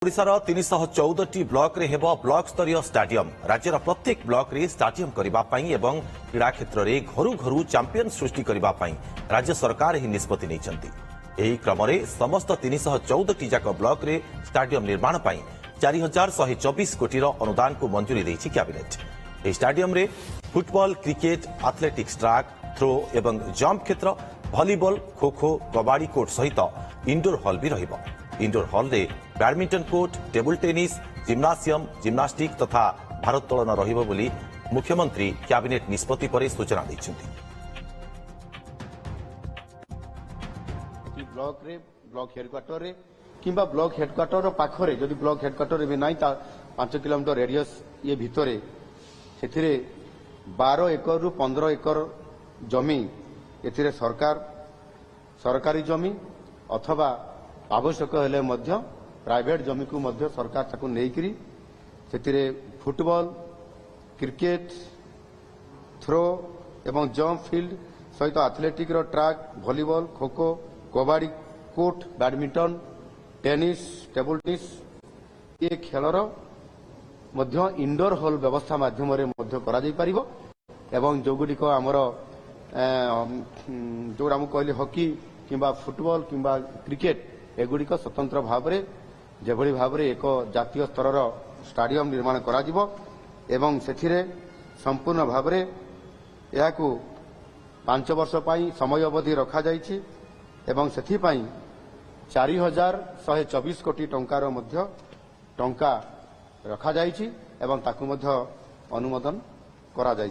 ओडिशार 314 ब्लॉक रे हेबो ब्लॉक स्तरीय स्टाडियम राज्यर प्रत्येक ब्लॉक रे स्टाडियम करबा पई एवं क्रीड़ा क्षेत्र रे घरु घरु चैंपियन सृष्टि करबा पई राज्य सरकार ही निष्पत्ति नैचंती। एही क्रम रे समस्त 314 जाक ब्लॉक रे स्टाडियम निर्माण पई 4124 कोटी रो अनुदान को मंजूरी दैछि कैबिनेट। एही स्टाडियम रे football, cricket, athletics track, throw एवं जंप क्षेत्र, वॉलीबॉल, खो खो, कबाड़ी कोर्ट सहित इंडोर हॉल भी रहिबो। इंडोर हॉल रे badminton court, table tennis, gymnasium, gymnastic तथा भारोत्तोलन रहिबो बोली मुख्यमंत्री कैबिनेट निष्पत्ति पर सूचना दैछन्ती। ब्लॉक हेडक्वार्टर रे किंबा ब्लॉक हेडक्वार्टर पाखरे जदि ब्लॉक हेडक्वार्टर भी नहीं 5 किलोमीटर रेडियस ये भितरे सेथिरे 12 एकर रु 15 एकर जमी एथिरे सरकारी जमी अथवा आवश्यक हेले मध्य प्राइवेट जमी को मध्य सरकार ताकू नेइकरी सेथिरे फुटबॉल, क्रिकेट, थ्रो एवं जंप फील्ड सहित एथलेटिक रो track, volleyball, kho kho, kabaddi court, badminton, tennis, table tennis ये खेलर मध्य इंडोर हॉल व्यवस्था माध्यम मध्य करा जाई परिबो एवं जोगुडिक हमर जो हम कहली हॉकी किंबा फुटबॉल किंबा क्रिकेट एगुड़िक स्वतंत्र भाव में जेभली भाव में एक जातीय स्तर स्टाडियम निर्माण करा जिवो एवं सेथिरे संपूर्ण भाव में यह 5 वर्ष पाई समय अवधि रखा जाइछि एवं सेथि पाई 4124 कोटी टंकार मध्य टंका रखा जाइछि एवं ताकु मध्य अनुमोदन करा जाइछि।